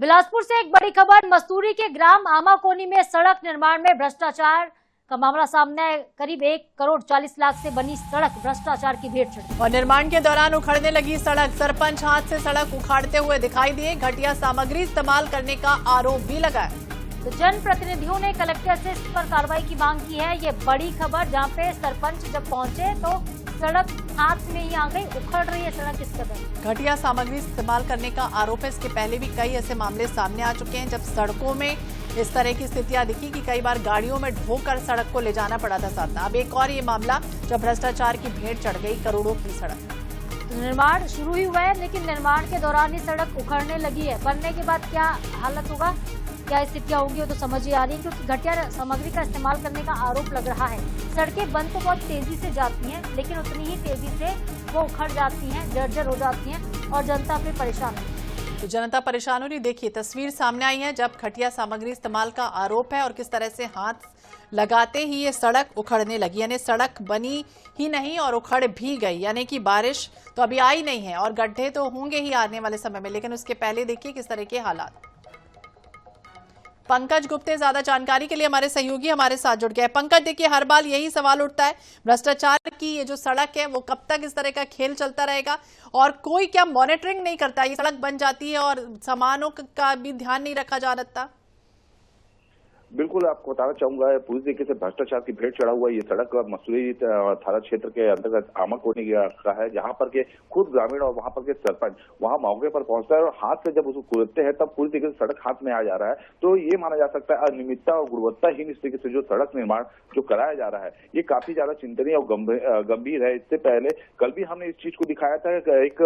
बिलासपुर से एक बड़ी खबर। मसूरी के ग्राम आमाकोनी में सड़क निर्माण में भ्रष्टाचार का मामला सामने आया। करीब 1,40,00,000 से बनी सड़क भ्रष्टाचार की भेंट चढ़ी और निर्माण के दौरान उखड़ने लगी सड़क। सरपंच हाथ से सड़क उखाड़ते हुए दिखाई दिए। घटिया सामग्री इस्तेमाल करने का आरोप भी लगा है। तो जनप्रतिनिधियों ने कलेक्टर से इस पर कार्रवाई की मांग की है। ये बड़ी खबर, जहाँ पे सरपंच जब पहुंचे तो सड़क हाथ में ही आ गई, उखड़ रही है सड़क इस कदर। घटिया सामग्री इस्तेमाल करने का आरोप है। इसके पहले भी कई ऐसे मामले सामने आ चुके हैं जब सड़कों में इस तरह की स्थितियां दिखी कि कई बार गाड़ियों में ढोकर सड़क को ले जाना पड़ा था साथ। अब एक और ये मामला जब भ्रष्टाचार की भेंट चढ़ गई करोड़ों की सड़क। तो निर्माण शुरू ही हुआ है, लेकिन निर्माण के दौरान ही सड़क उखड़ने लगी है। बनने के बाद क्या हालत होगा, क्या स्थितियां होंगी, वो तो समझ ही आ रही है, क्योंकि घटिया सामग्री का इस्तेमाल करने का आरोप लग रहा है। सड़कें बन तो बहुत तेजी से जाती हैं, लेकिन उतनी ही तेजी से वो उखड़ जाती हैं, जर्जर हो जाती हैं और जनता फिर परेशान है। तो जनता परेशान हो रही। देखिए तस्वीर सामने आई है जब घटिया सामग्री इस्तेमाल का आरोप है और किस तरह से हाथ लगाते ही ये सड़क उखड़ने लगी। यानी सड़क बनी ही नहीं और उखड़ भी गई। यानी कि बारिश तो अभी आई नहीं है और गड्ढे तो होंगे ही आने वाले समय में, लेकिन उसके पहले देखिए किस तरह के हालात। पंकज गुप्ते ज्यादा जानकारी के लिए हमारे सहयोगी हमारे साथ जुड़ गए। पंकज, देखिए हर बार यही सवाल उठता है, भ्रष्टाचार की ये जो सड़क है वो कब तक इस तरह का खेल चलता रहेगा और कोई क्या मॉनिटरिंग नहीं करता? ये सड़क बन जाती है और सामानों का भी ध्यान नहीं रखा जा रहा। बिल्कुल, आपको बताना चाहूंगा पूरी तरीके से भ्रष्टाचार की भेंट चढ़ा हुआ ये सड़क मसूरी थाना क्षेत्र के अंतर्गत आमाकोनी का है, जहां पर के खुद ग्रामीण और वहां पर के सरपंच वहां मौके पर पहुंचता है और हाथ से जब उसको कुचलते हैं तब पूरी तरीके से सड़क हाथ में आ जा रहा है। तो ये माना जा सकता है अनियमितता और गुणवत्ताहीन इस तरीके से जो सड़क निर्माण जो कराया जा रहा है ये काफी ज्यादा चिंतनीय और गंभीर है। इससे पहले कल भी हमने इस चीज को दिखाया था। एक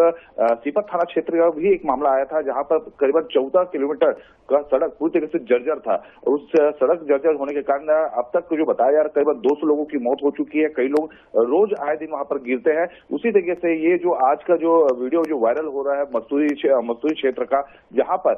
सीपत थाना क्षेत्र का भी एक मामला आया था जहां पर करीबन 14 किलोमीटर का सड़क पूरी तरीके से जर्जर था। उस सड़क जर्जर होने के कारण अब तक जो बताया जा रहा है करीबन 200 लोगों की मौत हो चुकी है। कई लोग रोज आए दिन वहां पर गिरते हैं। उसी तरीके से ये जो आज का जो वीडियो जो वायरल हो रहा है मसूरी क्षेत्र का, जहां पर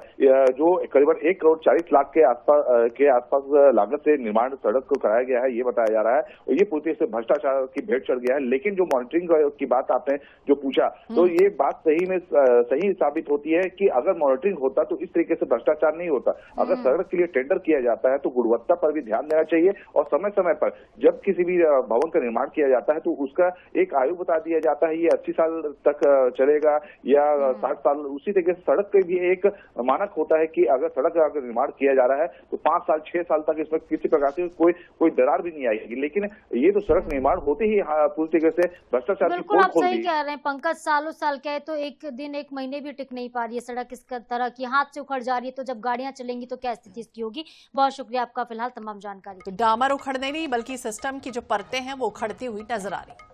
जो करीबन 1,40,00,000 के आसपास लागत से निर्माण सड़क को कराया गया है, ये बताया जा रहा है। और ये पूरी तरह से भ्रष्टाचार की भेंट चढ़ गया है। लेकिन जो मॉनिटरिंग की बात आपने जो पूछा, तो ये बात सही साबित होती है कि अगर मॉनिटरिंग होता तो इस तरीके से भ्रष्टाचार नहीं होता। अगर सड़क के लिए टेंडर किया जाता है तो गुणवत्ता पर भी ध्यान देना चाहिए और समय समय पर जब किसी भी भवन का निर्माण किया जाता है तो उसका एक आयु बता दिया जाता है, ये 80 साल तक चलेगा या 60 साल। उसी तरीके से सड़क के भी एक मानक होता है कि अगर सड़क का अगर निर्माण किया जा रहा है तो 5 साल 6 साल तक इसमें किसी प्रकार से कोई दरार भी नहीं आएगी। लेकिन ये तो सड़क निर्माण होते ही पूरी तरीके से भ्रष्टाचार की पोल खोल दी। सही कह रहे हैं पंकज, सालों साल कहे तो एक दिन एक महीने भी टिक नहीं पा रही है सड़क इस तरह की, हाथ से उखड़ जा रही है। तो जब गाड़ियां चलेंगी तो क्या स्थिति इसकी होगी। बहुत शुक्रिया आपका फिलहाल तमाम जानकारी। तो डामर उखड़ने नहीं बल्कि सिस्टम की जो परतें हैं वो उखड़ती हुई नजर आ रही।